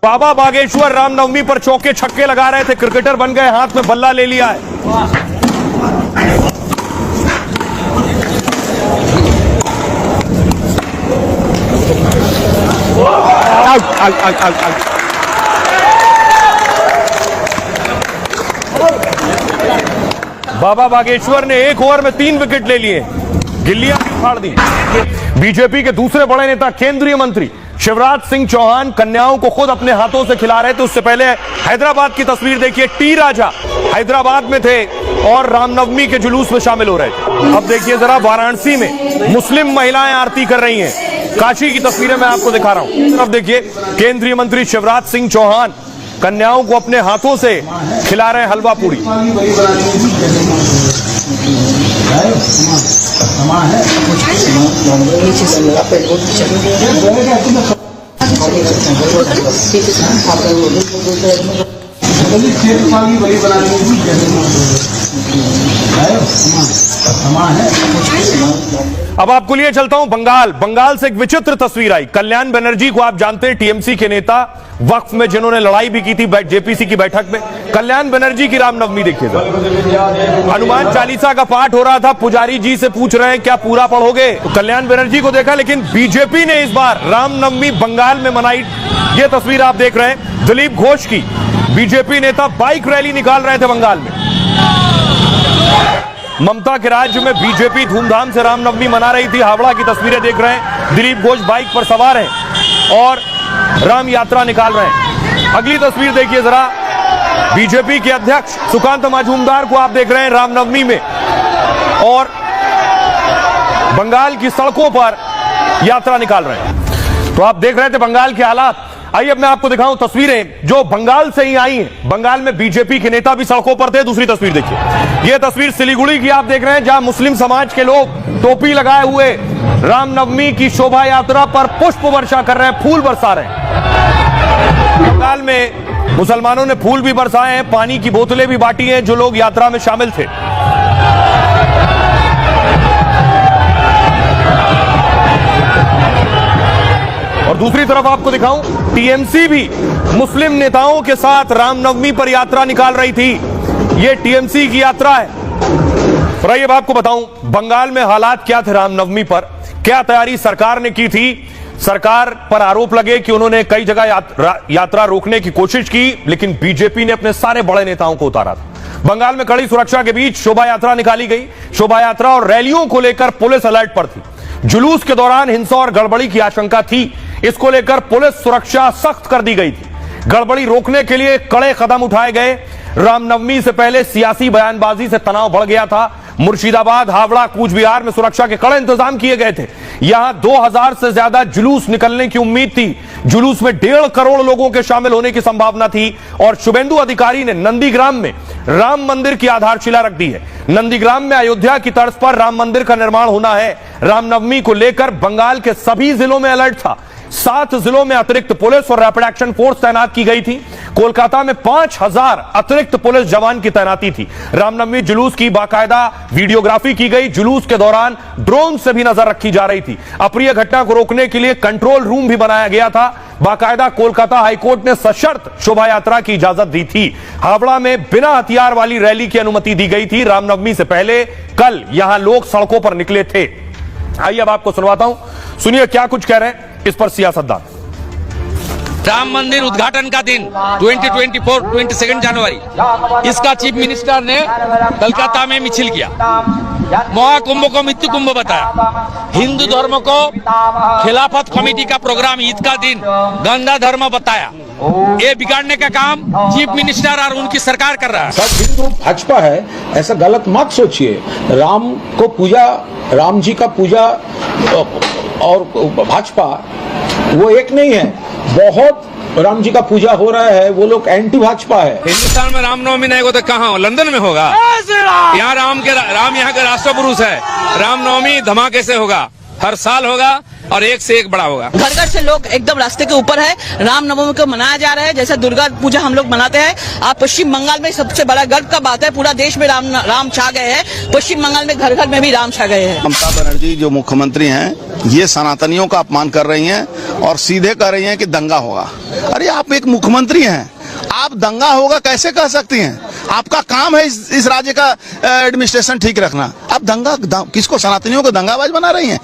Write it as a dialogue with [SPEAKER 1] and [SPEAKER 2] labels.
[SPEAKER 1] बाबा बागेश्वर रामनवमी पर चौके छक्के लगा रहे थे, क्रिकेटर बन गए, हाथ में बल्ला ले लिया है। बाबा बागेश्वर ने एक ओवर में 3 विकेट ले लिए, गिल्लियां भी उखाड़ दी। बीजेपी के दूसरे बड़े नेता केंद्रीय मंत्री शिवराज सिंह चौहान कन्याओं को खुद अपने हाथों से खिला रहे थे। उससे पहले हैदराबाद की तस्वीर देखिए, टी राजा हैदराबाद में थे और रामनवमी के जुलूस में शामिल हो रहे थे। अब देखिए जरा वाराणसी में मुस्लिम महिलाएं आरती कर रही हैं। काशी की तस्वीरें मैं आपको दिखा रहा हूं। अब देखिए केंद्रीय मंत्री शिवराज सिंह चौहान कन्याओं को अपने हाथों से खिला रहे हैं हलवा पूरी। अब आपको लिए चलता हूं बंगाल से एक विचित्र तस्वीर आई। कल्याण बनर्जी को आप जानते हैं, टीएमसी के नेता, वक्फ में जिन्होंने लड़ाई भी की थी जेपीसी की बैठक में। कल्याण बनर्जी की रामनवमी देखिएगा, हनुमान चालीसा का पाठ हो रहा था, पुजारी जी से पूछ रहे हैं क्या पूरा पढ़ोगे, तो कल्याण बनर्जी को देखा। लेकिन बीजेपी ने इस बार रामनवमी बंगाल में मनाई। ये तस्वीर आप देख रहे हैं दिलीप घोष की। बीजेपी नेता बाइक रैली निकाल रहे थे बंगाल में। ममता के राज्य में बीजेपी धूमधाम से रामनवमी मना रही थी। हावड़ा की तस्वीरें देख रहे हैं, दिलीप घोष बाइक पर सवार हैं और राम यात्रा निकाल रहे हैं। अगली तस्वीर देखिए जरा, बीजेपी के अध्यक्ष सुकांत मजूमदार को आप देख रहे हैं रामनवमी में और बंगाल की सड़कों पर यात्रा निकाल रहे हैं। तो आप देख रहे थे बंगाल के हालात। आइए अब मैं आपको दिखाऊं तस्वीरें जो बंगाल से ही आई हैं। बंगाल में बीजेपी के नेता भी सड़कों पर थे। दूसरी तस्वीर देखिए, यह तस्वीर सिलीगुड़ी की आप देख रहे हैं, जहां मुस्लिम समाज के लोग टोपी लगाए हुए रामनवमी की शोभा यात्रा पर पुष्प वर्षा कर रहे हैं, फूल बरसा रहे हैं। बंगाल में मुसलमानों ने फूल भी बरसाए हैं, पानी की बोतलें भी बांटी हैं जो लोग यात्रा में शामिल थे। और दूसरी तरफ आपको दिखाऊं, टीएमसी भी मुस्लिम नेताओं के साथ रामनवमी पर यात्रा निकाल रही थी। यह टीएमसी की यात्रा है। और आइए आपको बताऊं बंगाल में हालात क्या थे रामनवमी पर, क्या तैयारी सरकार ने की थी। सरकार पर आरोप लगे कि उन्होंने कई जगह यात्रा रोकने की कोशिश की, लेकिन बीजेपी ने अपने सारे बड़े नेताओं को उतारा था। बंगाल में कड़ी सुरक्षा के बीच शोभा यात्रा निकाली गई। शोभा यात्रा और रैलियों को लेकर पुलिस अलर्ट पर थी। जुलूस के दौरान हिंसा और गड़बड़ी की आशंका थी, इसको लेकर पुलिस सुरक्षा सख्त कर दी गई थी। गड़बड़ी रोकने के लिए कड़े कदम उठाए गए। रामनवमी से पहले सियासी बयानबाजी से तनाव बढ़ गया था। मुर्शिदाबाद, हावड़ा, कूच बिहार में सुरक्षा के कड़े इंतजाम किए गए थे। यहां 2000 से ज्यादा जुलूस निकलने की उम्मीद थी। जुलूस में 1.5 करोड़ लोगों के शामिल होने की संभावना थी और शुभेंदु अधिकारी ने नंदीग्राम में राम मंदिर की आधारशिला रख दी है। नंदीग्राम में अयोध्या की तर्ज पर राम मंदिर का निर्माण होना है। रामनवमी को लेकर बंगाल के सभी जिलों में अलर्ट था। 7 जिलों में अतिरिक्त पुलिस और रैपिड एक्शन फोर्स तैनात की गई थी। कोलकाता में 5000 अतिरिक्त पुलिस जवान की तैनाती थी। रामनवमी जुलूस की बाकायदा वीडियोग्राफी की गई। जुलूस के दौरान ड्रोन से भी नजर रखी जा रही थी। अप्रिय घटना को रोकने के लिए कंट्रोल रूम भी बनाया गया था। बाकायदा कोलकाता हाईकोर्ट ने सशर्त शोभा यात्रा की इजाजत दी थी। हावड़ा में बिना हथियार वाली रैली की अनुमति दी गई थी। रामनवमी से पहले कल यहां लोग सड़कों पर निकले थे। आइए अब आपको सुनवाता हूं, सुनिए क्या कुछ कह रहे हैं इस पर सियासतदान।
[SPEAKER 2] राम मंदिर उद्घाटन का दिन 22 जनवरी, इसका चीफ मिनिस्टर ने कलकत्ता में मिছিল किया। महाकुंभ को मृत्यु कुंभ बताया। हिंदू धर्म को खिलाफत कमेटी का प्रोग्राम ईद का दिन गंदा धर्म बताया। ये बिगाड़ने का काम चीफ मिनिस्टर और उनकी सरकार कर रहा है।
[SPEAKER 3] सब हिंदू भाजपा है ऐसा गलत मत सोचिए। राम को पूजा, राम जी का पूजा और भाजपा वो एक नहीं है। बहुत राम जी का पूजा हो रहा है, वो लोग एंटी भाजपा है।
[SPEAKER 2] हिंदुस्तान में रामनवमी नहीं होता कहाँ हो? लंदन में होगा। यहाँ राम यहाँ के राष्ट्र पुरुष है। रामनवमी धमाके से होगा, हर साल होगा। और एक से एक बड़ा होगा।
[SPEAKER 4] घर घर से लोग एकदम रास्ते के ऊपर है। रामनवमी को मनाया जा रहा है जैसे दुर्गा पूजा हम लोग मनाते हैं। आप पश्चिम बंगाल में सबसे बड़ा गर्व का बात है, पूरा देश में राम छा गए हैं। पश्चिम बंगाल में घर घर में भी राम छा गए हैं।
[SPEAKER 5] ममता बनर्जी जो मुख्यमंत्री हैं ये सनातनियों का अपमान कर रही हैं और सीधे कह रही हैं कि दंगा होगा। अरे आप एक मुख्यमंत्री हैं, आप दंगा होगा कैसे कह सकती हैं? आपका काम है इस राज्य का एडमिनिस्ट्रेशन ठीक रखना। आप दंगा किसको, सनातनियों को दंगाबाज बना रही हैं?